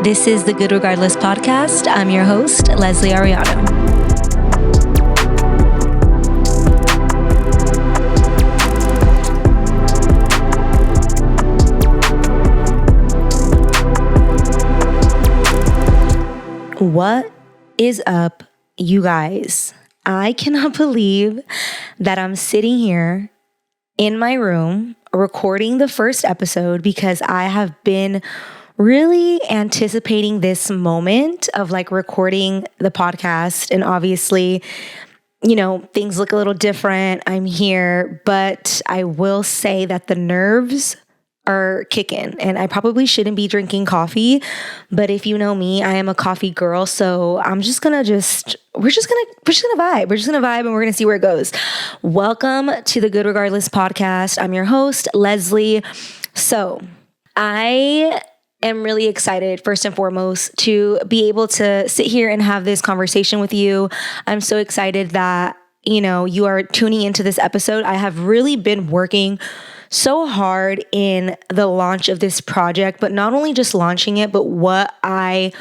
This is the Good Regardless podcast. I'm your host, Leslie Arellano. What is up, you guys? I cannot believe that I'm sitting here in my room recording the first episode because I have been really anticipating this moment of recording the podcast. And obviously, things look a little different. I'm here, but I will say that the nerves are kicking, and I probably shouldn't be drinking coffee, but if you know me, I am a coffee girl. So we're just gonna vibe. We're just gonna vibe and we're gonna see where it goes. Welcome to the Good Regardless podcast. I'm your host, Leslie. So I am really excited, first and foremost, to be able to sit here and have this conversation with you. I'm so excited that, you are tuning into this episode. I have really been working so hard in the launch of this project, but not only just launching it, but what I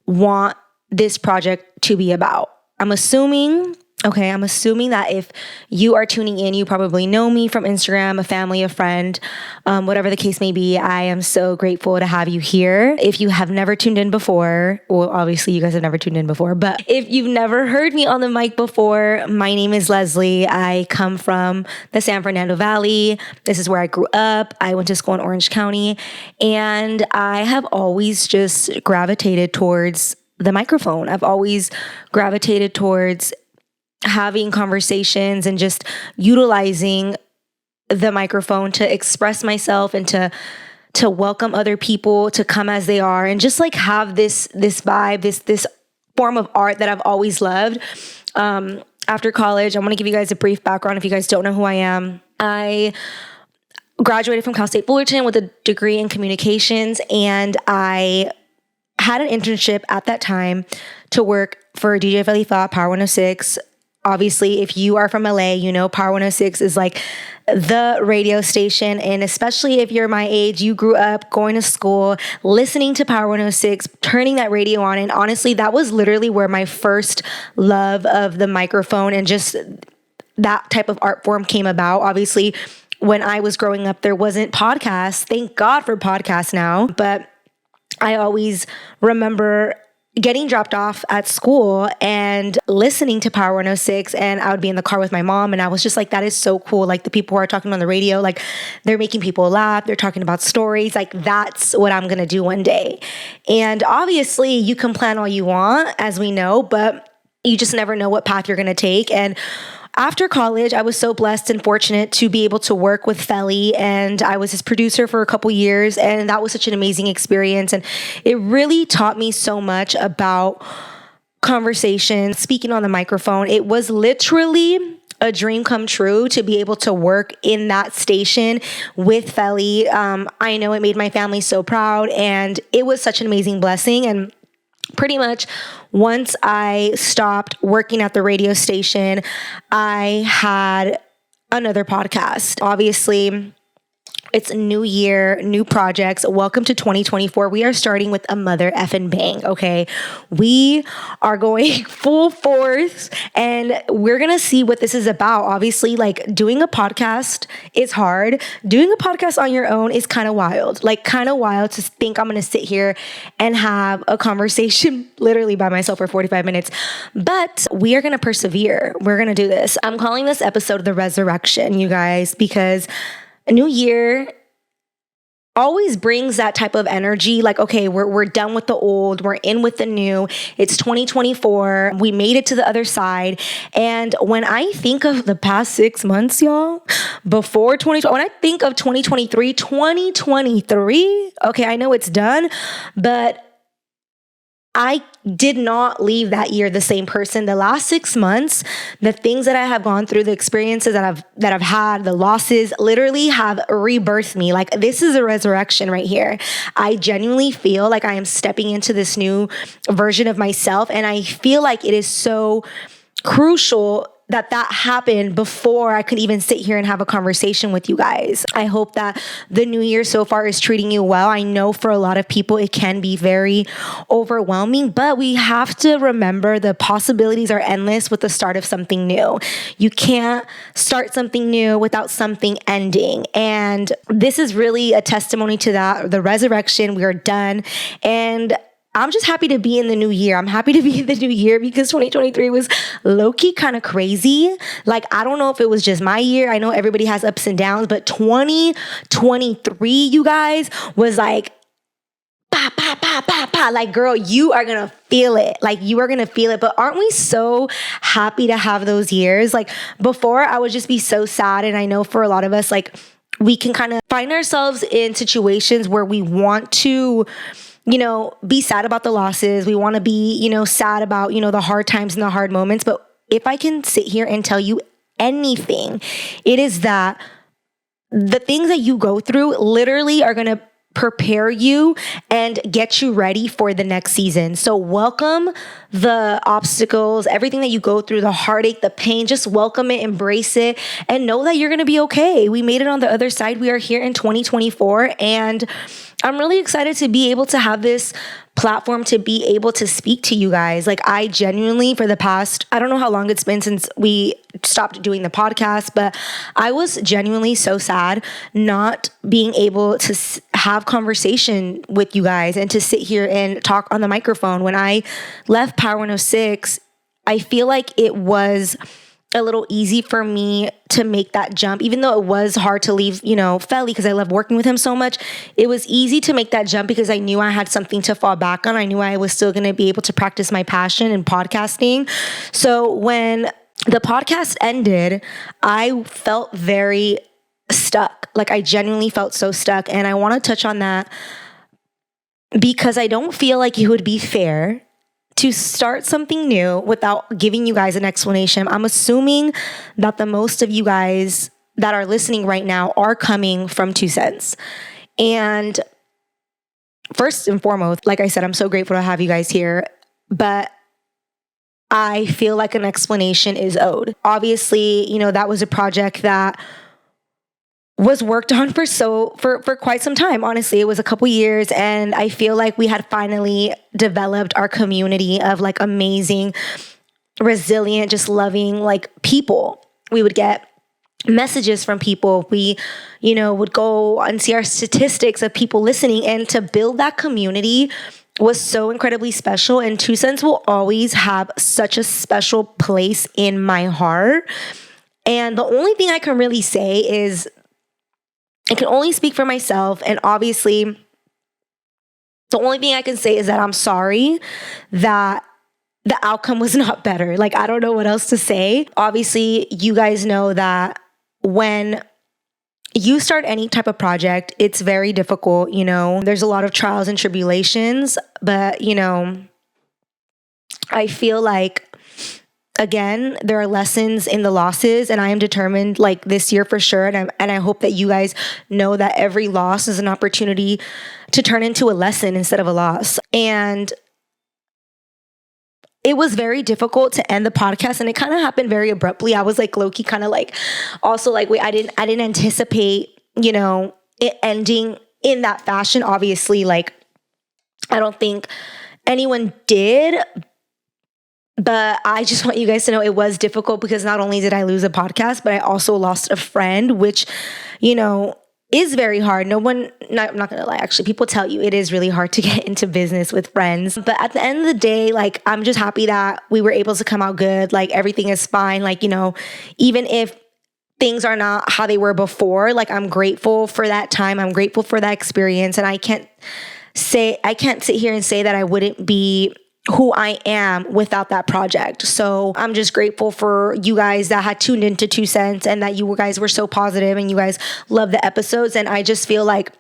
want this project to be about. I'm assuming that if you are tuning in, you probably know me from Instagram, a family, a friend, whatever the case may be. I am so grateful to have you here. If you have never tuned in before, well, obviously you guys have never tuned in before, but if you've never heard me on the mic before, my name is Leslie. I come from the San Fernando Valley. This is where I grew up. I went to school in Orange County, and I have always just gravitated towards the microphone. I've always gravitated towards having conversations and just utilizing the microphone to express myself and to welcome other people to come as they are, and just have this vibe, this form of art that I've always loved. After college, I want to give you guys a brief background if you guys don't know who I am. I graduated from Cal State Fullerton with a degree in communications, and I had an internship at that time to work for DJ Felly Thought, Power 106. Obviously, if you are from LA, Power 106 is the radio station. And especially if you're my age, you grew up going to school, listening to Power 106, turning that radio on. And honestly, that was literally where my first love of the microphone and just that type of art form came about. Obviously, when I was growing up, there wasn't podcasts. Thank God for podcasts now. But I always remember getting dropped off at school and listening to Power 106, and I would be in the car with my mom, and I was just that is so cool. The people who are talking on the radio, they're making people laugh, they're talking about stories, that's what I'm gonna do one day. And obviously you can plan all you want, as we know, but you just never know what path you're gonna take. And after college, I was so blessed and fortunate to be able to work with Felly, and I was his producer for a couple years, and that was such an amazing experience. And it really taught me so much about conversation, speaking on the microphone. It was literally a dream come true to be able to work in that station with Felly. I know it made my family so proud, and it was such an amazing blessing. And pretty much once I stopped working at the radio station, I had another podcast. Obviously, it's a new year, new projects. Welcome to 2024. We are starting with a mother effing bang, okay? We are going full force, and we're going to see what this is about. Obviously, doing a podcast is hard. Doing a podcast on your own is kind of wild. Kind of wild to think I'm going to sit here and have a conversation literally by myself for 45 minutes. But we are going to persevere. We're going to do this. I'm calling this episode The Resurrection, you guys, because a new year always brings that type of energy. Okay, we're done with the old, we're in with the new. It's 2024. We made it to the other side. And when I think of the past 6 months, y'all, before 2020, when I think of 2023, okay, I know it's done, but I did not leave that year the same person. The last 6 months, the things that I have gone through, the experiences that I've had, the losses literally have rebirthed me. This is a resurrection right here. I genuinely feel like I am stepping into this new version of myself, and I feel like it is so crucial that happened before I could even sit here and have a conversation with you guys. I hope that the new year so far is treating you well. I know for a lot of people it can be very overwhelming, but we have to remember the possibilities are endless with the start of something new. You can't start something new without something ending. And this is really a testimony to that, the resurrection. We are done. And I'm just happy to be in the new year. I'm happy to be in the new year because 2023 was low-key kind of crazy. Like, I don't know if it was just my year. I know everybody has ups and downs, but 2023, you guys, was like, pa, pa, pa, pa, pa. Like, girl, you are going to feel it. Like, you are going to feel it. But aren't we so happy to have those years? Like, before, I would just be so sad. And I know for a lot of us, like, we can kind of find ourselves in situations where we want to be sad about the losses. We want to be, sad about, the hard times and the hard moments. But if I can sit here and tell you anything, it is that the things that you go through literally are going to prepare you and get you ready for the next season. So welcome the obstacles, everything that you go through, the heartache, the pain, just welcome it, embrace it, and know that you're going to be okay. We made it on the other side. We are here in 2024, and I'm really excited to be able to have this platform to be able to speak to you guys. Like, I genuinely, for the past, I don't know how long it's been since we stopped doing the podcast, but I was genuinely so sad not being able to have conversation with you guys and to sit here and talk on the microphone. When I left Power 106, I feel like it was a little easy for me to make that jump, even though it was hard to leave, Felly, because I love working with him so much. It was easy to make that jump because I knew I had something to fall back on. I knew I was still going to be able to practice my passion in podcasting. So when the podcast ended, I felt very stuck. Like, I genuinely felt so stuck. And I want to touch on that because I don't feel like it would be fair to start something new without giving you guys an explanation. I'm assuming that the most of you guys that are listening right now are coming from 2 cents. And first and foremost, like I said, I'm so grateful to have you guys here, but I feel like an explanation is owed. Obviously, that was a project that was worked on for quite some time. Honestly, it was a couple years, and I feel like we had finally developed our community of like amazing, resilient, just loving like people. We would get messages from people. We, would go and see our statistics of people listening, and to build that community was so incredibly special. And 2 cents will always have such a special place in my heart. And the only thing I can really say is, I can only speak for myself. And obviously, the only thing I can say is that I'm sorry that the outcome was not better. Like, I don't know what else to say. Obviously, you guys know that when you start any type of project, it's very difficult. There's a lot of trials and tribulations, but, I feel like, again, there are lessons in the losses, and I am determined, like, this year for sure. And I hope that you guys know that every loss is an opportunity to turn into a lesson instead of a loss. And it was very difficult to end the podcast, and it kind of happened very abruptly. I was like low-key kind of like, also like, wait, I didn't anticipate, it ending in that fashion. Obviously, like, I don't think anyone did. But I just want you guys to know it was difficult because not only did I lose a podcast, but I also lost a friend, which, is very hard. I'm not going to lie. Actually, people tell you it is really hard to get into business with friends. But at the end of the day, like, I'm just happy that we were able to come out good. Like, everything is fine. Like, even if things are not how they were before, like, I'm grateful for that time. I'm grateful for that experience. And I can't sit here and say that I wouldn't be who I am without that project. So I'm just grateful for you guys that had tuned into 2 cents and that you guys were so positive and you guys love the episodes. And I just feel like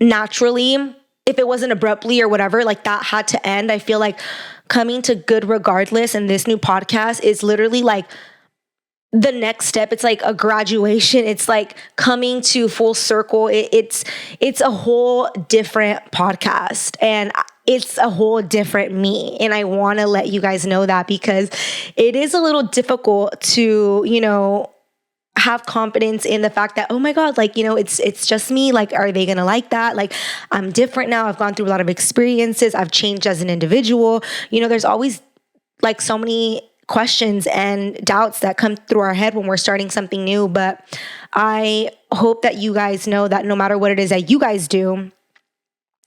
naturally, if it wasn't abruptly or whatever, like, that had to end. I feel like coming to good regardless and this new podcast is literally like the next step. It's like a graduation. It's like coming to full circle. It's a whole different podcast. And it's a whole different me. And I want to let you guys know that, because it is a little difficult to, have confidence in the fact that, oh my God, like, it's just me. Like, are they going to like that? Like, I'm different now. I've gone through a lot of experiences. I've changed as an individual. There's always like so many questions and doubts that come through our head when we're starting something new. But I hope that you guys know that no matter what it is that you guys do,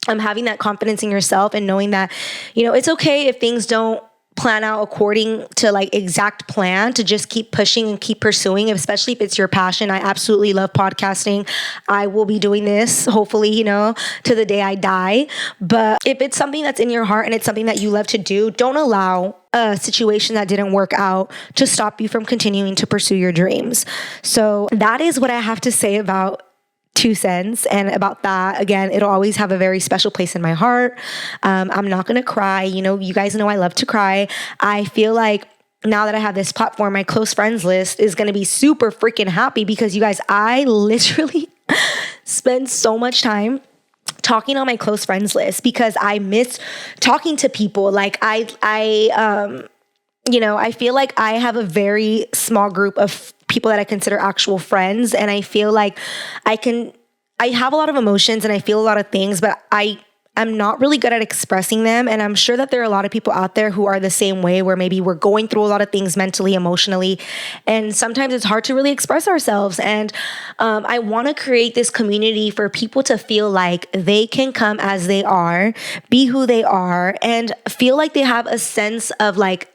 having that confidence in yourself and knowing that, it's okay if things don't plan out according to like exact plan, to just keep pushing and keep pursuing, especially if it's your passion. I absolutely love podcasting. I will be doing this hopefully, to the day I die. But if it's something that's in your heart and it's something that you love to do, don't allow a situation that didn't work out to stop you from continuing to pursue your dreams. So that is what I have to say about 2 cents. And about that, again, it'll always have a very special place in my heart. I'm not going to cry. You guys know I love to cry. I feel like now that I have this platform, my close friends list is going to be super freaking happy, because you guys, I literally spend so much time talking on my close friends list because I miss talking to people. Like I feel like I have a very small group of people that I consider actual friends. And I feel like I have a lot of emotions and I feel a lot of things, but I'm not really good at expressing them. And I'm sure that there are a lot of people out there who are the same way, where maybe we're going through a lot of things mentally, emotionally, and sometimes it's hard to really express ourselves. And I want to create this community for people to feel like they can come as they are, be who they are, and feel like they have a sense of like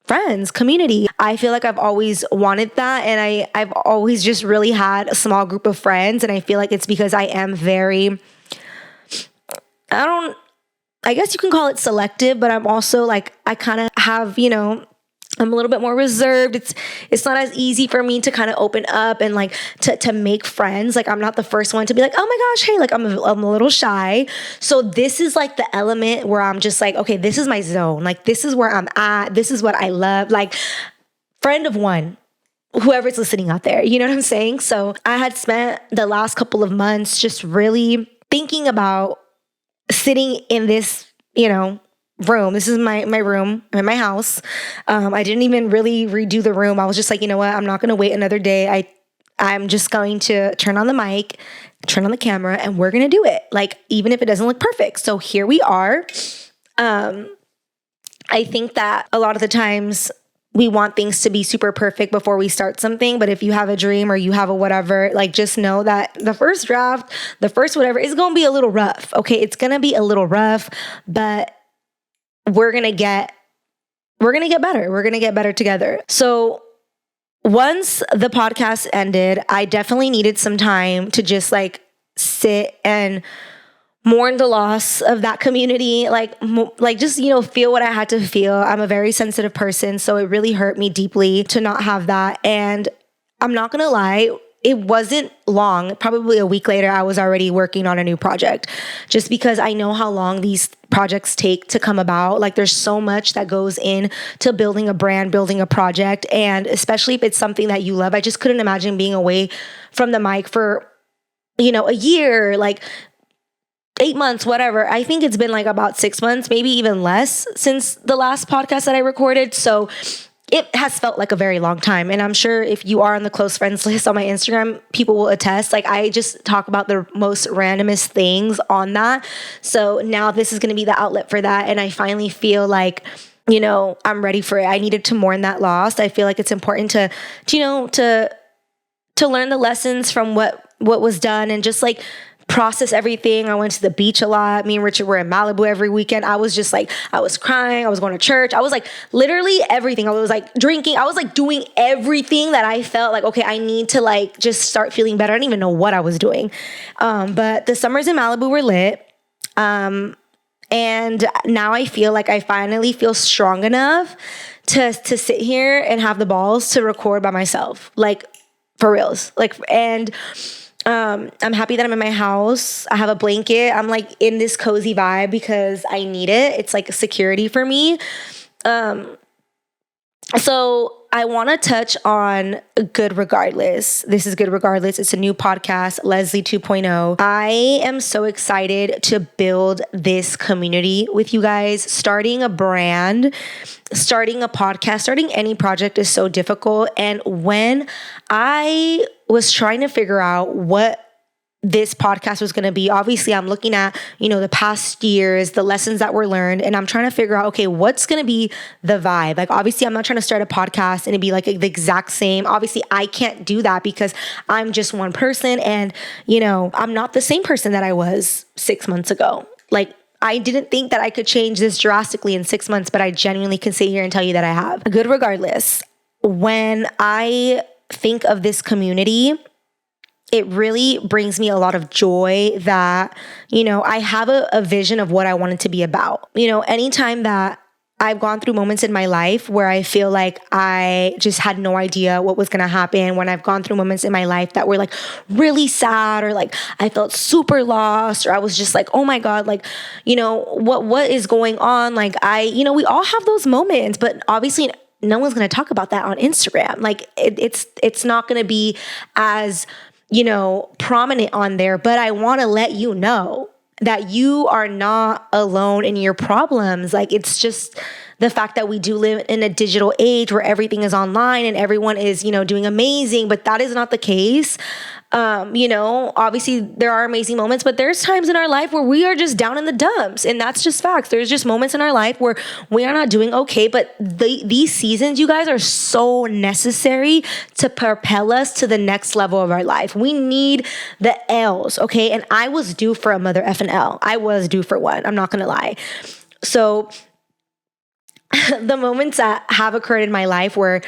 friends, community. I feel like I've always wanted that. And I've always just really had a small group of friends. And I feel like it's because I am very, I guess you can call it selective, but I'm also like, I kind of have, I'm a little bit more reserved. It's not as easy for me to kind of open up and like to make friends. Like I'm not the first one to be like, oh my gosh, hey, like I'm a little shy. So this is like the element where I'm just like, okay, this is my zone. Like this is where I'm at. This is what I love. Like friend of one, whoever's listening out there, you know what I'm saying? So I had spent the last couple of months just really thinking about sitting in this, room. This is my room. I'm in my house. I didn't even really redo the room. I was just like, you know what? I'm not going to wait another day. I'm just going to turn on the mic, turn on the camera, and we're going to do it. Like, even if it doesn't look perfect. So here we are. I think that a lot of the times we want things to be super perfect before we start something. But if you have a dream or you have a whatever, like just know that the first draft, the first whatever is going to be a little rough. Okay. It's going to be a little rough, but we're going to get better. We're going to get better together. So once the podcast ended, I definitely needed some time to just like sit and mourn the loss of that community, like just, feel what I had to feel. I'm a very sensitive person, so it really hurt me deeply to not have that. And I'm not going to lie, it wasn't long, probably a week later, I was already working on a new project, just because I know how long these projects take to come about. Like there's so much that goes into building a brand, building a project. And especially if it's something that you love, I just couldn't imagine being away from the mic for, a year, like 8 months, whatever. I think it's been like about 6 months, maybe even less since the last podcast that I recorded. So it has felt like a very long time. And I'm sure if you are on the close friends list on my Instagram, people will attest. Like I just talk about the most randomest things on that. So now this is going to be the outlet for that. And I finally feel like, I'm ready for it. I needed to mourn that loss. I feel like it's important to learn the lessons from what was done and just like process everything. I went to the beach a lot. Me and Richard were in Malibu every weekend. I was just like, I was crying. I was going to church. I was like literally everything. I was like drinking. I was like doing everything that I felt like, okay, I need to like just start feeling better. I didn't even know what I was doing. But the summers in Malibu were lit. And now I feel like I finally feel strong enough to sit here and have the balls to record by myself. Like for reals. I'm happy that I'm in my house. I have a blanket. I'm like in this cozy vibe because I need it. It's like a security for me. So I want to touch on Good Regardless. This is Good Regardless. It's a new podcast, Leslie 2.0. I am so excited to build this community with you guys. Starting a brand, starting a podcast, starting any project is so difficult. And when I was trying to figure out what this podcast was going to be, obviously I'm looking at, the past years, the lessons that were learned, and I'm trying to figure out, okay, what's going to be the vibe? Like, obviously I'm not trying to start a podcast and it'd be like the exact same. Obviously I can't do that because I'm just one person and, I'm not the same person that I was 6 months ago. Like, I didn't think that I could change this drastically in 6 months, but I genuinely can sit here and tell you that I have. Good regardless. When I think of this community, it really brings me a lot of joy that, I have a vision of what I want it to be about. Anytime that I've gone through moments in my life where I feel like I just had no idea what was going to happen, when I've gone through moments in my life that were like really sad, or like I felt super lost, or I was just like, oh my God, like, what is going on? Like we all have those moments, but obviously no one's going to talk about that on Instagram. Like it's not going to be as prominent on there, but I want to let you know that you are not alone in your problems. Like, it's just the fact that we do live in a digital age where everything is online and everyone is, doing amazing, but that is not the case. Obviously there are amazing moments, but there's times in our life where we are just down in the dumps, and that's just facts. There's just moments in our life where we are not doing okay, but these seasons, you guys, are so necessary to propel us to the next level of our life. We need the L's, okay? And I was due for a mother effing L. I was due for one. I'm not gonna lie. So the moments that have occurred in my life where,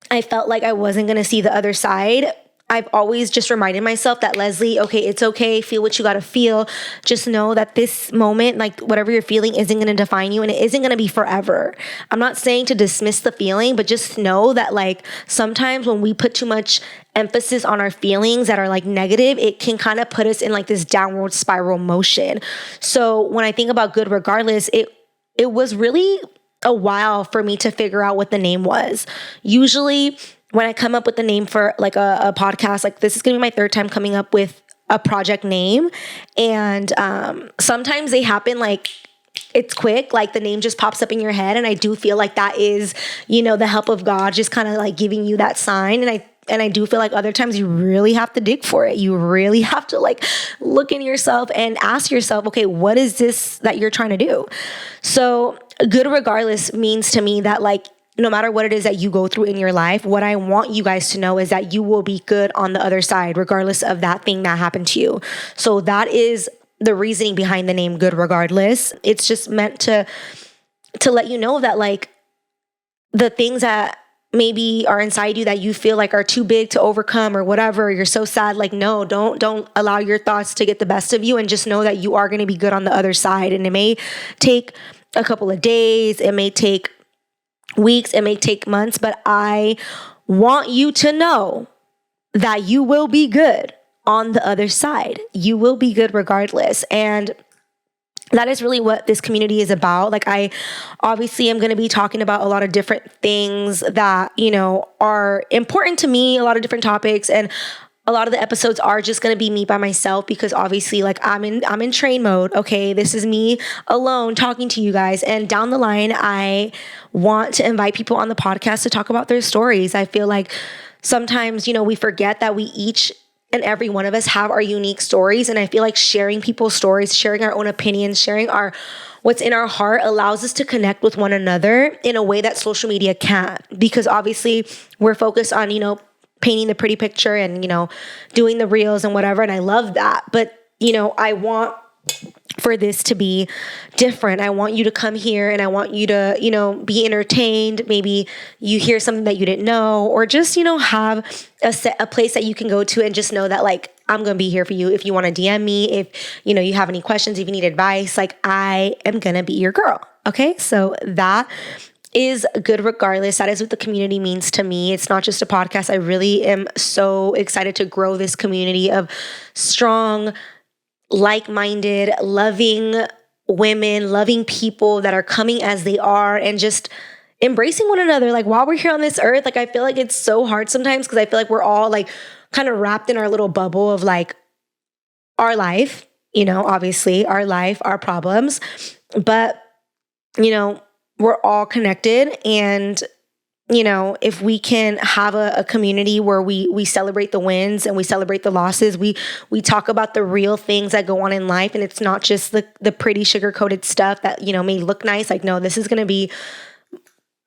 I felt like I wasn't going to see the other side, I've always just reminded myself that, Leslie, okay, it's okay. Feel what you got to feel. Just know that this moment, like whatever you're feeling, isn't going to define you, and it isn't going to be forever. I'm not saying to dismiss the feeling, but just know that like sometimes when we put too much emphasis on our feelings that are like negative, it can kind of put us in like this downward spiral motion. So when I think about Good Regardless, it was really a while for me to figure out what the name was. Usually when I come up with the name for like a podcast, like this is going to be my third time coming up with a project name. And sometimes they happen like it's quick, like the name just pops up in your head. And I do feel like that is, the help of God just kind of like giving you that sign. And I do feel like other times you really have to dig for it. You really have to like look in yourself and ask yourself, okay, what is this that you're trying to do? So Good Regardless means to me that like, no matter what it is that you go through in your life, what I want you guys to know is that you will be good on the other side, regardless of that thing that happened to you. So that is the reasoning behind the name Good Regardless. It's just meant to let you know that like the things that maybe are inside you that you feel like are too big to overcome or whatever, you're so sad, like, no, don't allow your thoughts to get the best of you, and just know that you are going to be good on the other side. And it may take a couple of days, it may take weeks, it may take months, but I want you to know that you will be good on the other side. You will be good regardless. And that is really what this community is about. Like, I obviously am going to be talking about a lot of different things that, are important to me, a lot of different topics. And a lot of the episodes are just going to be me by myself because obviously like I'm in train mode. Okay. This is me alone talking to you guys. And down the line, I want to invite people on the podcast to talk about their stories. I feel like sometimes, we forget that we each and every one of us have our unique stories. And I feel like sharing people's stories, sharing our own opinions, sharing what's in our heart allows us to connect with one another in a way that social media can't, because obviously we're focused on, painting the pretty picture and, doing the reels and whatever. And I love that. But, I want for this to be different. I want you to come here and I want you to, be entertained. Maybe you hear something that you didn't know, or just, have a place that you can go to and just know that like, I'm going to be here for you. If you want to DM me, if, you have any questions, if you need advice, like I am going to be your girl. Okay. So that is Good Regardless. That is what the community means to me. It's not just a podcast. I really am so excited to grow this community of strong, like-minded, loving women, loving people that are coming as they are and just embracing one another, like while we're here on this earth. Like I feel like it's so hard sometimes because I feel like we're all like kind of wrapped in our little bubble of like our life, obviously our life, our problems, but we're all connected. And if we can have a community where we celebrate the wins and we celebrate the losses, we talk about the real things that go on in life, and it's not just the pretty sugar-coated stuff that may look nice. Like, no, this is going to be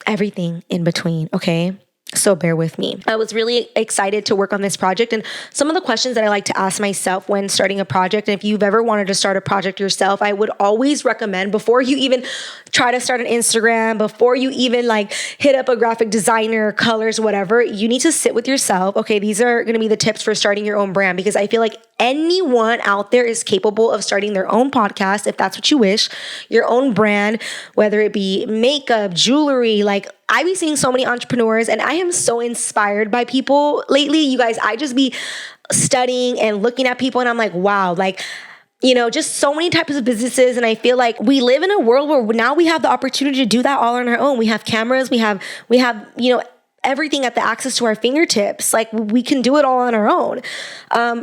everything in between, okay? So bear with me. I was really excited to work on this project, and some of the questions that I like to ask myself when starting a project, and if you've ever wanted to start a project yourself, I would always recommend, before you even try to start an Instagram, before you even like hit up a graphic designer, colors, whatever, you need to sit with yourself. Okay, these are going to be the tips for starting your own brand, because I feel like anyone out there is capable of starting their own podcast, if that's what you wish, your own brand, whether it be makeup, jewelry. Like, I be seeing so many entrepreneurs, and I am so inspired by people lately. You guys, I just be studying and looking at people, and I'm like, wow, like, just so many types of businesses. And I feel like we live in a world where now we have the opportunity to do that all on our own. We have cameras, we have, everything at the access to our fingertips. Like, we can do it all on our own.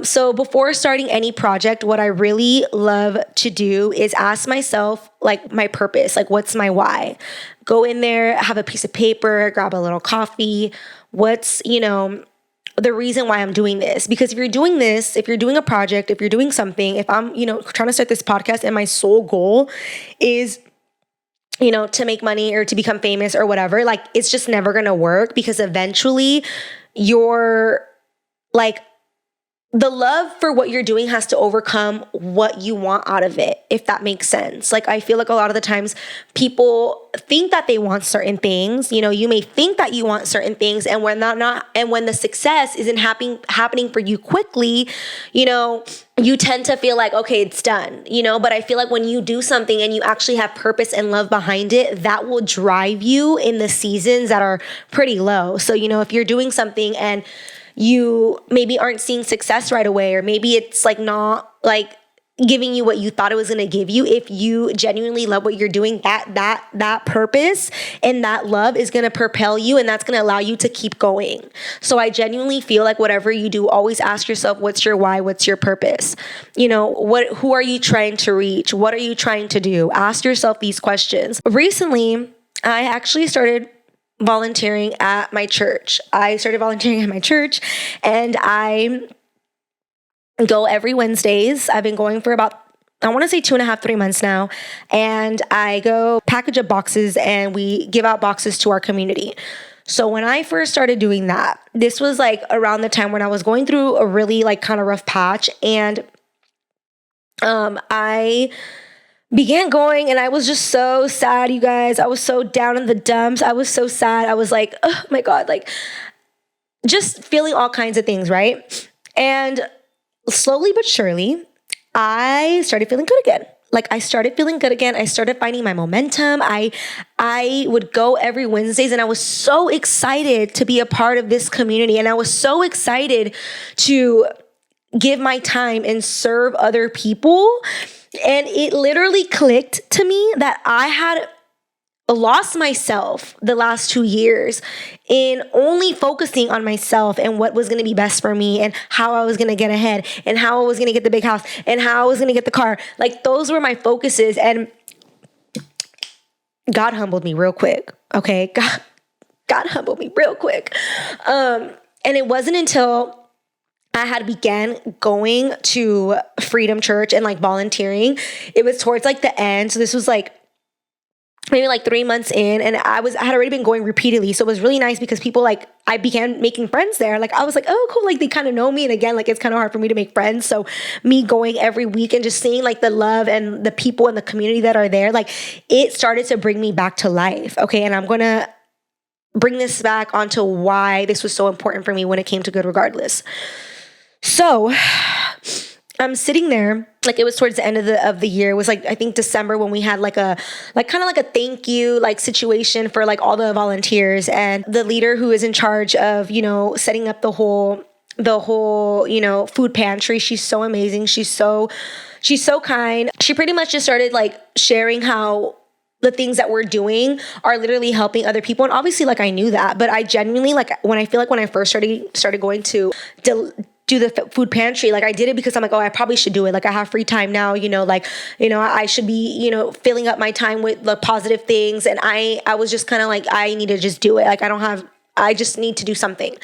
So before starting any project, what I really love to do is ask myself, like, my purpose, like, what's my why? Go in there, have a piece of paper, grab a little coffee. What's, the reason why I'm doing this? Because if you're doing this, if you're doing a project, if you're doing something, if I'm, trying to start this podcast and my sole goal is to make money or to become famous or whatever, like, it's just never going to work, because eventually you're like, the love for what you're doing has to overcome what you want out of it, if that makes sense. Like, I feel like a lot of the times people think that they want certain things. You may think that you want certain things, and when and when the success isn't happening for you quickly, you tend to feel like, okay, it's done, but I feel like when you do something and you actually have purpose and love behind it, that will drive you in the seasons that are pretty low. So, if you're doing something and you maybe aren't seeing success right away, or maybe it's like not like giving you what you thought it was going to give you, if you genuinely love what you're doing, that purpose and that love is going to propel you, and that's going to allow you to keep going. So I genuinely feel like whatever you do, always ask yourself, what's your why? What's your purpose? Who are you trying to reach? What are you trying to do? Ask yourself these questions. Recently, I actually started volunteering at my church. I started volunteering at my church, and I go every Wednesdays. I've been going for about, I want to say 2.5, 3 months now. And I go package up boxes, and we give out boxes to our community. So when I first started doing that, this was like around the time when I was going through a really like kind of rough patch. And I began going, and I was just so sad, you guys. I was so down in the dumps. I was so sad. I was like, oh my God, like just feeling all kinds of things, right? And slowly but surely, I started feeling good again. Like, I started feeling good again. I started finding my momentum. I would go every Wednesdays, and I was so excited to be a part of this community. And I was so excited to give my time and serve other people. And it literally clicked to me that I had lost myself the last 2 years in only focusing on myself and what was going to be best for me, and how I was going to get ahead, and how I was going to get the big house, and how I was going to get the car. Like, those were my focuses. And God humbled me real quick. Okay. God humbled me real quick. And it wasn't until I had began going to Freedom Church and like volunteering. It was towards like the end. So this was like maybe like 3 months in, and I had already been going repeatedly. So it was really nice because people, like, I began making friends there. Like, I was like, oh, cool. Like, they kind of know me. And again, like, it's kind of hard for me to make friends. So me going every week and just seeing like the love and the people in the community that are there, like, it started to bring me back to life. Okay. And I'm going to bring this back onto why this was so important for me when it came to Good Regardless. So I'm sitting there, like, it was towards the end of the year. It was like, I think December, when we had like a, like, kind of like a thank you, like, situation for like all the volunteers, and the leader who is in charge of, setting up the whole, food pantry. She's so amazing. She's so kind. She pretty much just started like sharing how the things that we're doing are literally helping other people. And obviously, like, I knew that, but I genuinely, like, when I first started going to do the food pantry, like, I did it because I'm like, oh, I probably should do it. Like, I have free time now, I should be, filling up my time with the positive things. And I was just kind of like, I need to just do it. Like, I just need to do something.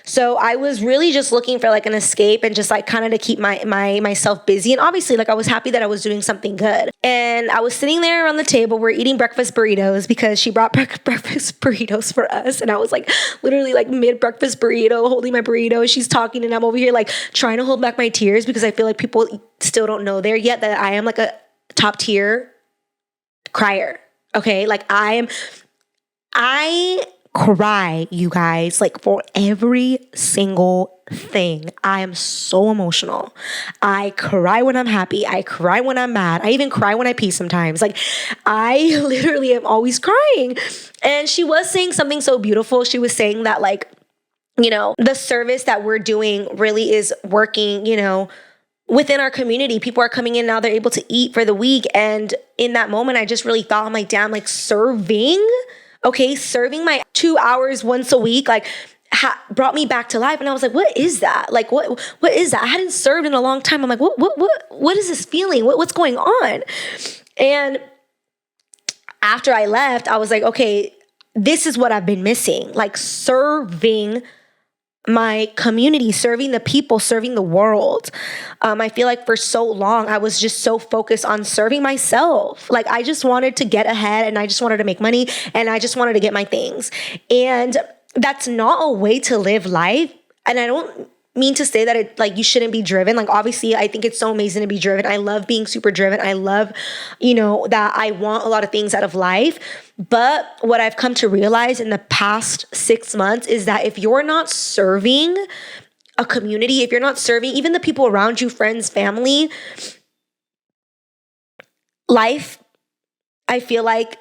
So I was really just looking for like an escape and just like kind of to keep myself busy. And obviously, like, I was happy that I was doing something good. And I was sitting there around the table, we're eating breakfast burritos because she brought breakfast burritos for us. And I was like literally like mid breakfast burrito, holding my burrito. She's talking and I'm over here like trying to hold back my tears because I feel like people still don't know there yet that I am like a top tier crier. Okay. Like I cry, you guys, like for every single thing. I am so emotional. I cry when I'm happy. I cry when I'm mad. I even cry when I pee sometimes. Like, I literally am always crying. And she was saying something so beautiful. She was saying that, like, the service that we're doing really is working, within our community. People are coming in now, they're able to eat for the week. And in that moment, I just really thought, I'm like, damn, like serving my 2 hours once a week, like brought me back to life. And I was like, what is that? Like, what is that? I hadn't served in a long time. I'm like, what is this feeling? What's going on? And after I left, I was like, okay, this is what I've been missing. Like serving my community, serving the people, serving the world. I feel like for so long, I was just so focused on serving myself. Like, I just wanted to get ahead and I just wanted to make money and I just wanted to get my things. And that's not a way to live life. And I don't mean to say that it, like, you shouldn't be driven. Like, obviously, I think it's so amazing to be driven. I love being super driven. I love, that I want a lot of things out of life. But what I've come to realize in the past 6 months is that if you're not serving a community, if you're not serving even the people around you, friends, family, life, I feel like,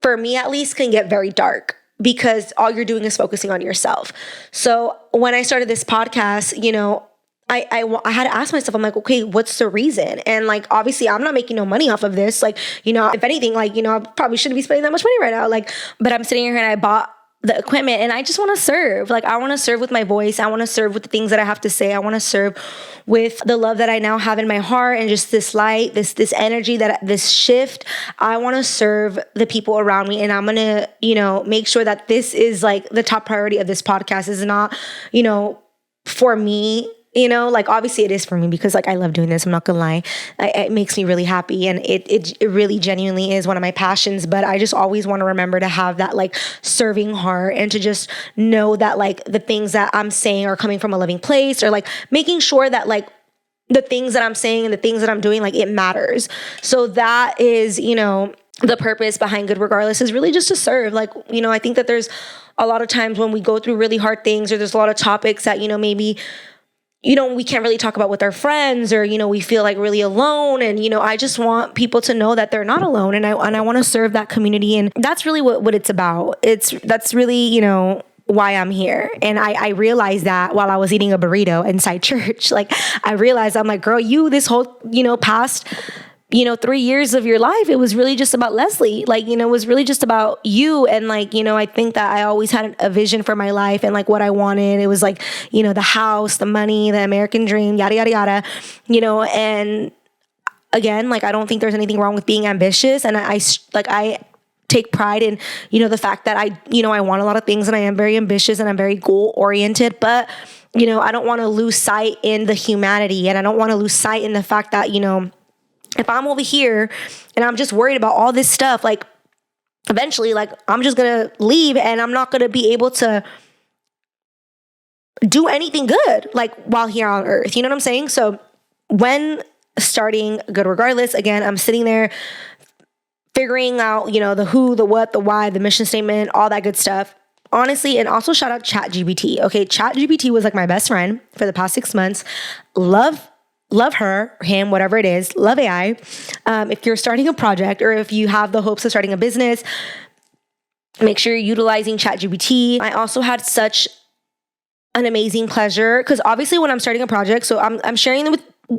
for me at least, can get very dark because all you're doing is focusing on yourself. So when I started this podcast, I had to ask myself, I'm like, okay, what's the reason? And like, obviously I'm not making no money off of this. Like, if anything, like, I probably shouldn't be spending that much money right now. Like, but I'm sitting here and I bought the equipment and I just want to serve. Like, I want to serve with my voice. I want to serve with the things that I have to say. I want to serve with the love that I now have in my heart and just this light, this energy, this shift. I want to serve the people around me. And I'm going to, make sure that this is like the top priority of this podcast is not, for me. Like, obviously it is for me because like I love doing this. I'm not gonna lie. It makes me really happy. And it really genuinely is one of my passions, but I just always want to remember to have that like serving heart and to just know that like the things that I'm saying are coming from a loving place, or like making sure that like the things that I'm saying and the things that I'm doing, like it matters. So that is, the purpose behind Good Regardless is really just to serve. Like, I think that there's a lot of times when we go through really hard things, or there's a lot of topics that, maybe we can't really talk about with our friends, or, we feel like really alone. And, I just want people to know that they're not alone. And I want to serve that community. And that's really what it's about. That's really, why I'm here. And I realized that while I was eating a burrito inside church. Like, I realized, I'm like, girl, this whole, past 3 years of your life, it was really just about Leslie. Like, it was really just about you. And like, I think that I always had a vision for my life and like what I wanted. It was like, the house, the money, the American dream, yada, yada, yada, and again, like, I don't think there's anything wrong with being ambitious. And I take pride in, the fact that I want a lot of things and I am very ambitious and I'm very goal oriented, but, I don't want to lose sight in the humanity, and I don't want to lose sight in the fact that, if I'm over here and I'm just worried about all this stuff, like eventually, like I'm just going to leave and I'm not going to be able to do anything good, like while here on earth, you know what I'm saying? So when starting Good Regardless, again, I'm sitting there figuring out, the who, the what, the why, the mission statement, all that good stuff. Honestly, and also shout out ChatGPT. Okay. ChatGPT was like my best friend for the past 6 months. Love her, him, whatever it is. Love AI. If you're starting a project, or if you have the hopes of starting a business, make sure you're utilizing ChatGPT. I also had such an amazing pleasure because obviously when I'm starting a project, so I'm sharing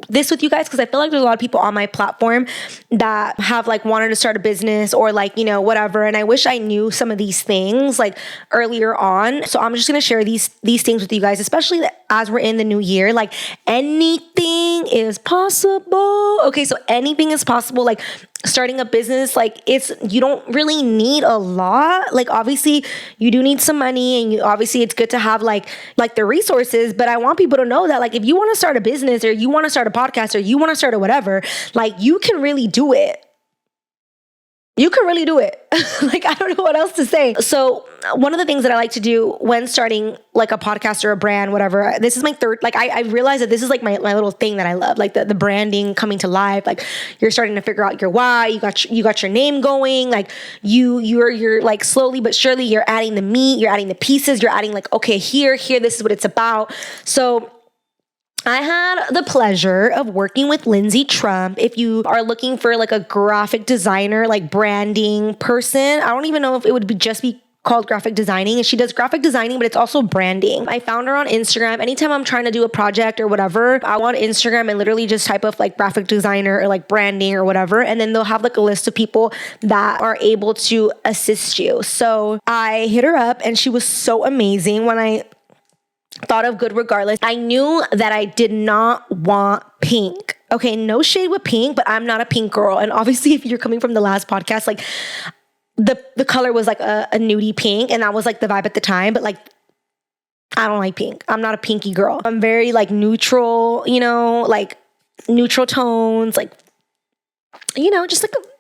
this with you guys because I feel like there's a lot of people on my platform that have like wanted to start a business or like, whatever. And I wish I knew some of these things like earlier on. So I'm just going to share these things with you guys, especially as we're in the new year. Like anything is possible. Okay. So anything is possible. Like starting a business, like you don't really need a lot. Like obviously you do need some money and obviously it's good to have like the resources, but I want people to know that like, if you want to start a business or you want to start a podcast or you want to start a whatever, like you can really do it. You can really do it. Like, I don't know what else to say. So one of the things that I like to do when starting like a podcast or a brand, whatever, this is my third, like I realize that this is like my little thing that I love, like the branding coming to life. Like you're starting to figure out your why, you got your name going, like you're like slowly but surely you're adding the meat, you're adding the pieces, you're adding like, okay, here, this is what it's about. So I had the pleasure of working with Lindsay Trump. If you are looking for like a graphic designer, like branding person, I don't even know if it would be called graphic designing. And she does graphic designing, but it's also branding. I found her on Instagram. Anytime I'm trying to do a project or whatever, I go on Instagram and literally just type of like graphic designer or like branding or whatever. And then they'll have like a list of people that are able to assist you. So I hit her up and she was so amazing. When I thought of good regardless, I knew that I did not want pink. Okay, no shade with pink, but I'm not a pink girl. And obviously if you're coming from the last podcast, like the color was like a nudie pink and that was like the vibe at the time, but like I don't like pink. I'm not a pinky girl. I'm very like neutral, like neutral tones, like,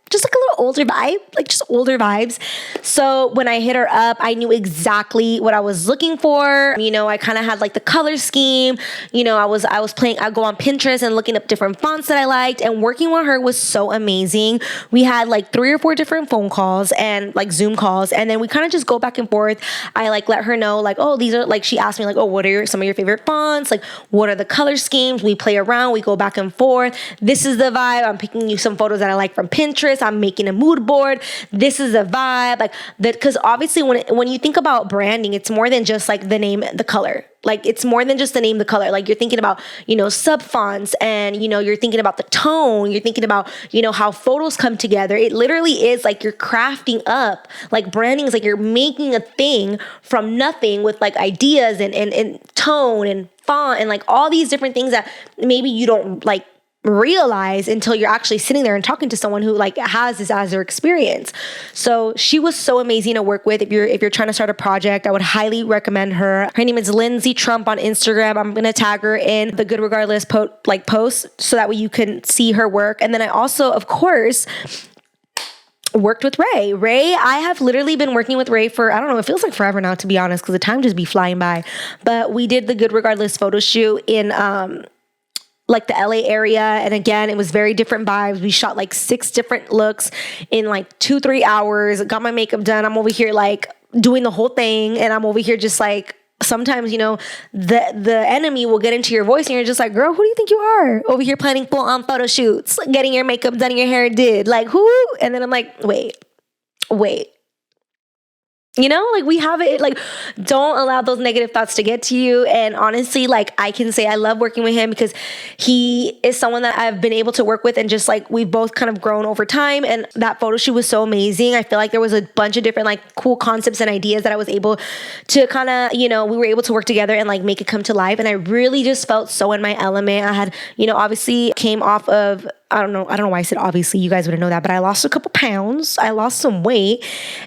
just like a little older vibe, like just older vibes. So when I hit her up, I knew exactly what I was looking for. I kind of had like the color scheme. I was I'd go on Pinterest and looking up different fonts that I liked, and working with her was so amazing. We had like 3 or 4 different phone calls and like Zoom calls. And then we kind of just go back and forth. I like let her know like, oh, these are like, she asked me like, oh, what are some of your favorite fonts? Like, what are the color schemes? We play around, we go back and forth. This is the vibe. I'm picking you some photos that I like from Pinterest. I'm making a mood board. This is a vibe, like that, because obviously when you think about branding, it's more than just like the name, the color. Like it's more than just the name, the color. Like you're thinking about, sub fonts, and you're thinking about the tone. You're thinking about, how photos come together. It literally is like you're crafting up. Like branding is like you're making a thing from nothing with like ideas and tone and font and like all these different things that maybe you don't like realize until you're actually sitting there and talking to someone who like has this as their experience. So she was so amazing to work with. If you're trying to start a project, I would highly recommend her. Her name is Lindsay Trump on Instagram. I'm gonna tag her in the Good Regardless post so that way you can see her work. And then I also, of course, worked with Ray. I have literally been working with Ray for, I don't know, it feels like forever now, to be honest, because the time just be flying by. But we did the Good Regardless photo shoot in like the LA area. And again, it was very different vibes. We shot like 6 different looks in like 2-3 hours, got my makeup done. I'm over here like doing the whole thing. And I'm over here just like, sometimes, the enemy will get into your voice and you're just like, girl, who do you think you are? Over here planning full on photo shoots, like getting your makeup done and your hair did. Like who? And then I'm like, wait. Like we have it, like don't allow those negative thoughts to get to you. And honestly, like I can say I love working with him because he is someone that I've been able to work with, and just like we've both kind of grown over time. And that photo shoot was so amazing. I feel like there was a bunch of different like cool concepts and ideas that I was able to kind of, we were able to work together and like make it come to life. And I really just felt so in my element. I had, obviously came off of, I don't know why I said obviously, you guys wouldn't know that, but I lost a couple pounds. I lost some weight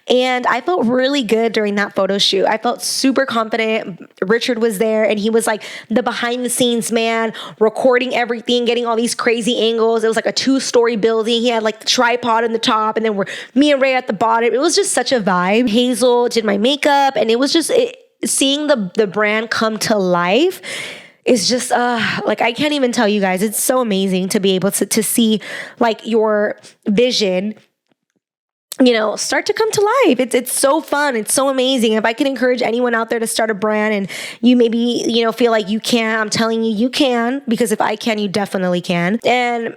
and I felt really good during that photo shoot. I felt super confident. Richard was there and he was like the behind the scenes man, recording everything, getting all these crazy angles. It was like a 2-story building. He had like the tripod in the top and then me and Ray at the bottom. It was just such a vibe. Hazel did my makeup and it was just seeing the brand come to life. It's just like I can't even tell you guys. It's so amazing to be able to see like your vision, start to come to life. It's so fun. It's so amazing. If I can encourage anyone out there to start a brand and you maybe, feel like you can't, I'm telling you, you can, because if I can, you definitely can. And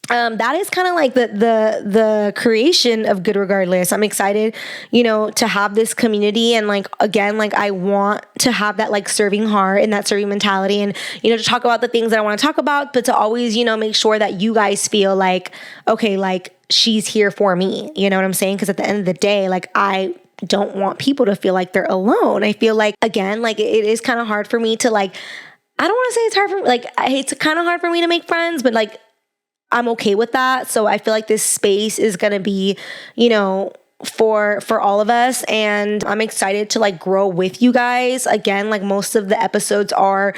that is kind of like the creation of Good Regardless. I'm excited, to have this community, and like, again, like I want to have that like serving heart and that serving mentality, and to talk about the things that I want to talk about, but to always make sure that you guys feel like, okay, like she's here for me, you know what I'm saying? Because at the end of the day, like I don't want people to feel like they're alone. I feel like, again, like it is kind of hard for me to like, I don't want to say it's hard for me, like it's kind of hard for me to make friends, but like I'm okay with that. So I feel like this space is going to be, for all of us. And I'm excited to like grow with you guys. Again, like most of the episodes are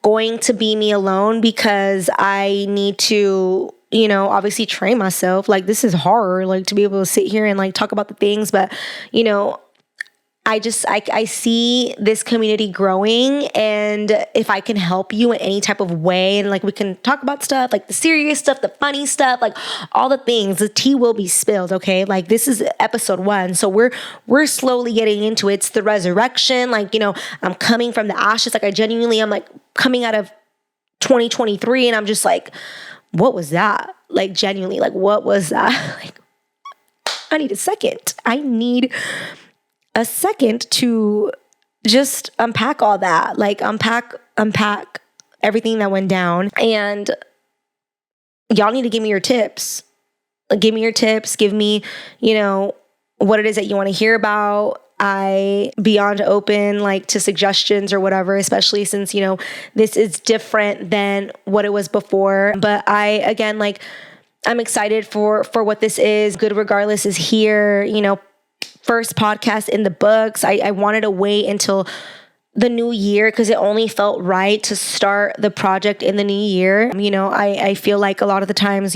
going to be me alone because I need to, obviously train myself. Like this is hard, like to be able to sit here and like talk about the things, but I see this community growing, and if I can help you in any type of way, and like we can talk about stuff, like the serious stuff, the funny stuff, like all the things, the tea will be spilled. Okay. Like this is episode 1. So we're slowly getting into it. It's the resurrection. Like, I'm coming from the ashes. Like I'm like coming out of 2023, and I'm just like, what was that? Like genuinely, like what was that? Like I need a second. I need a second to just unpack all that, like unpack everything that went down. And y'all need to give me your tips. Give me your tips. Give me, what it is that you want to hear about. I beyond open like to suggestions or whatever, especially since, this is different than what it was before. But again, like I'm excited for what this is. Good Regardless is here, first podcast in the books. I wanted to wait until the new year because it only felt right to start the project in the new year. I feel like a lot of the times,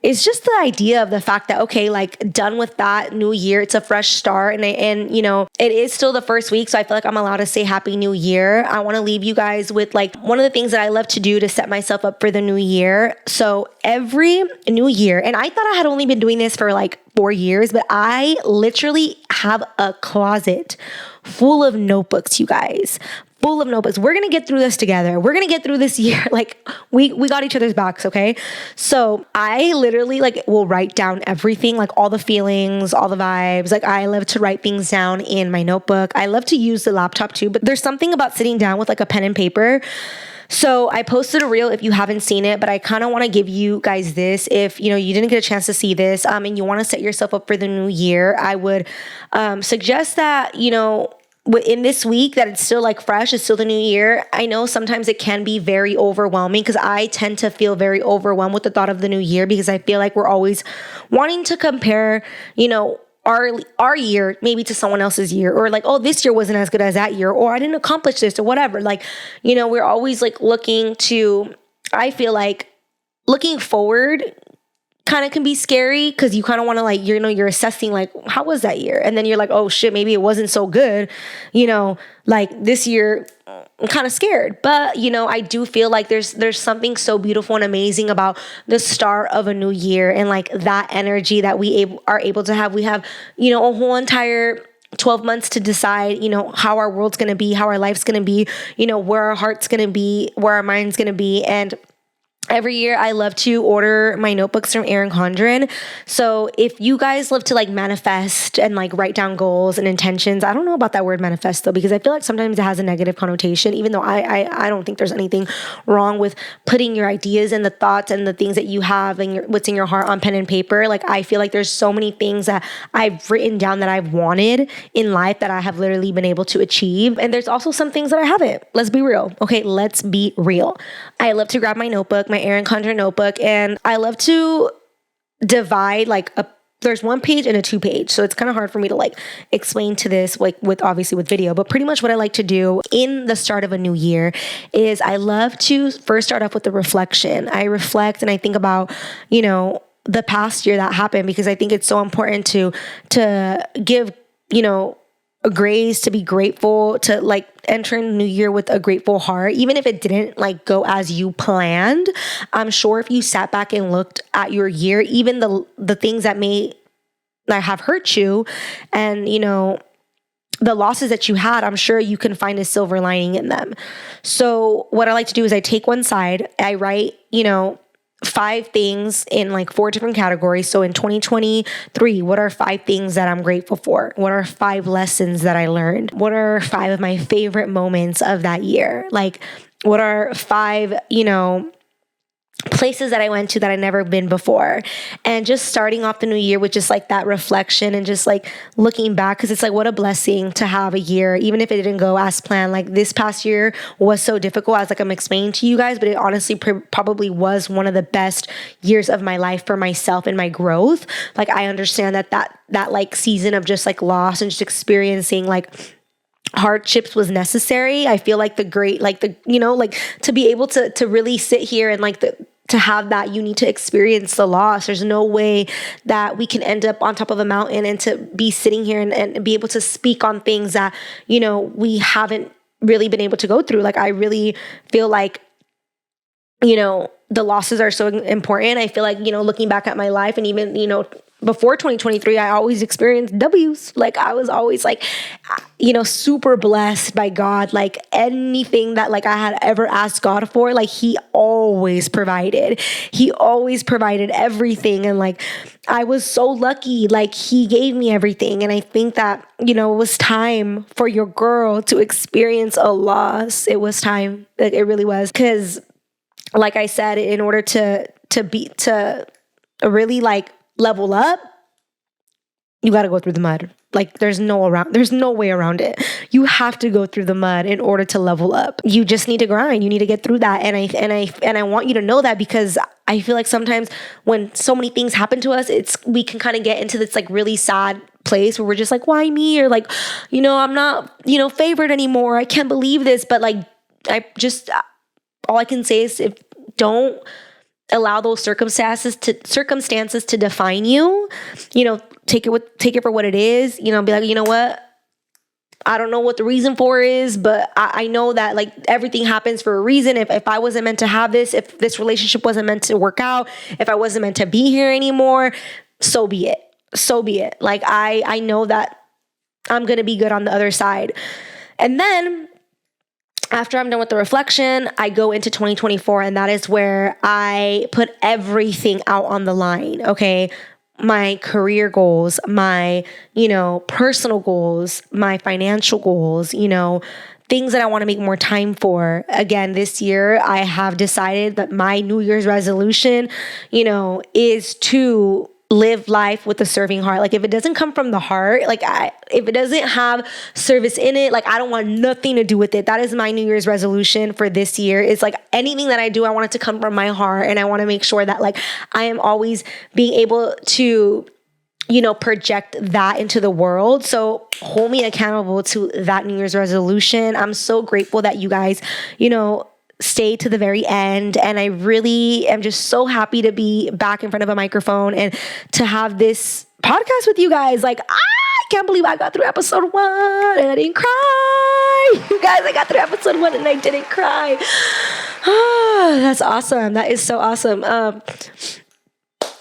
it's just the idea of the fact that, okay, like done with that new year, it's a fresh start. And it is still the first week. So I feel like I'm allowed to say Happy New Year. I want to leave you guys with like one of the things that I love to do to set myself up for the new year. So every new year, and I thought I had only been doing this for like 4 years, but I literally have a closet full of notebooks, you guys. Full of notebooks. We're going to get through this together. We're going to get through this year. Like we got each other's backs. Okay. So I literally like will write down everything, like all the feelings, all the vibes. Like I love to write things down in my notebook. I love to use the laptop too, but there's something about sitting down with like a pen and paper. So I posted a reel if you haven't seen it, but I kind of want to give you guys this. If, you didn't get a chance to see this, and you want to set yourself up for the new year, I would suggest that, in this week that it's still like fresh, it's still the new year. I know sometimes it can be very overwhelming because I tend to feel very overwhelmed with the thought of the new year because I feel like we're always wanting to compare, our year maybe to someone else's year, or like, oh, this year wasn't as good as that year, or I didn't accomplish this or whatever. Like, we're always like I feel like looking forward kind of can be scary because you kind of want to like, you're assessing like, how was that year? And then you're like, oh shit, maybe it wasn't so good. Like this year, I'm kind of scared. But, I do feel like there's something so beautiful and amazing about the start of a new year and like that energy that we are able to have. We have, a whole entire 12 months to decide, how our world's going to be, how our life's going to be, where our heart's going to be, where our mind's going to be. And every year I love to order my notebooks from Erin Condren. So if you guys love to like manifest and like write down goals and intentions, I don't know about that word manifest though, because I feel like sometimes it has a negative connotation, even though I don't think there's anything wrong with putting your ideas and the thoughts and the things that you have and what's in your heart on pen and paper. Like I feel like there's so many things that I've written down that I've wanted in life that I have literally been able to achieve. And there's also some things that I haven't. Let's be real. Okay, let's be real. I love to grab my notebook, my Erin Condren notebook, and I love to divide there's 1 page and a 2 page. So it's kind of hard for me to like explain to this like with video, but pretty much what I like to do in the start of a new year is I love to first start off with the reflection. I reflect and I think about, the past year that happened, because I think it's so important to give, a grace, to be grateful, to like enter in the new year with a grateful heart, even if it didn't like go as you planned. I'm sure if you sat back and looked at your year, even the things that may have hurt you and, the losses that you had, I'm sure you can find a silver lining in them. So what I like to do is I take one side, I write, 5 things in like 4 different categories. So in 2023, what are 5 things that I'm grateful for? What are 5 lessons that I learned? What are 5 of my favorite moments of that year? Like, what are 5, places that I went to that I'd never been before? And just starting off the new year with just like that reflection and just like looking back, because it's like, what a blessing to have a year, even if it didn't go as planned. Like this past year was so difficult, as like I'm explaining to you guys, but it honestly probably was one of the best years of my life for myself and my growth. Like I understand that like season of just like loss and just experiencing like hardships was necessary. I feel like to be able to really sit here and like to have that, you need to experience the loss. There's no way that we can end up on top of a mountain and to be sitting here and be able to speak on things that, we haven't really been able to go through. Like I really feel like, the losses are so important. I feel like, looking back at my life and even, before 2023, I always experienced W's. Like I was always like, super blessed by God. Like anything that like I had ever asked God for, like he always provided. He always provided everything. And like, I was so lucky, like he gave me everything. And I think that, it was time for your girl to experience a loss. It was time. Like it really was. 'Cause like I said, in order to really like level up, you got to go through the mud. Like there's no way around it. You have to go through the mud in order to level up. You just need to grind. You need to get through that. And I want you to know that, because I feel like sometimes when so many things happen to us, we can kind of get into this like really sad place where we're just like, why me? Or like, I'm not, favored anymore. I can't believe this. But like, all I can say is don't allow those circumstances to define you. Take it for what it is. Be like, you know what? I don't know what the reason for is, but I know that like everything happens for a reason. If I wasn't meant to have this, if this relationship wasn't meant to work out, if I wasn't meant to be here anymore, so be it. So be it. Like I know that I'm going to be good on the other side. And then after I'm done with the reflection, I go into 2024, and that is where I put everything out on the line. Okay. My career goals, my, personal goals, my financial goals, things that I want to make more time for. Again, this year, I have decided that my New Year's resolution, is to live life with a serving heart. Like if it doesn't come from the heart, if it doesn't have service in it, like I don't want nothing to do with it. That is my New Year's resolution for this year. It's like anything that I do, I want it to come from my heart. And I want to make sure that like I am always being able to, project that into the world. So hold me accountable to that New Year's resolution. I'm so grateful that you guys, stay to the very end. And I really am just so happy to be back in front of a microphone and to have this podcast with you guys. Like, I can't believe I got through episode 1 and I didn't cry. You guys, I got through episode 1 and I didn't cry. Oh, that's awesome. That is so awesome.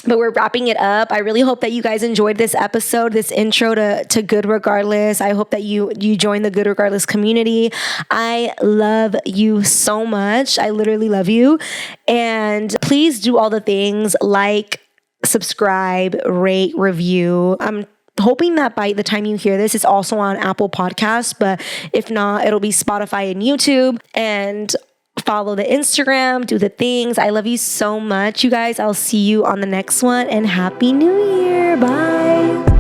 But we're wrapping it up. I really hope that you guys enjoyed this episode, this intro to Good Regardless. I hope that you join the Good Regardless community. I love you so much. I literally love you. And please do all the things like, subscribe, rate, review. I'm hoping that by the time you hear this, it's also on Apple Podcasts. But if not, it'll be Spotify and YouTube. And follow the Instagram, do the things. I love you so much, you guys. I'll see you on the next one, and Happy New Year. Bye.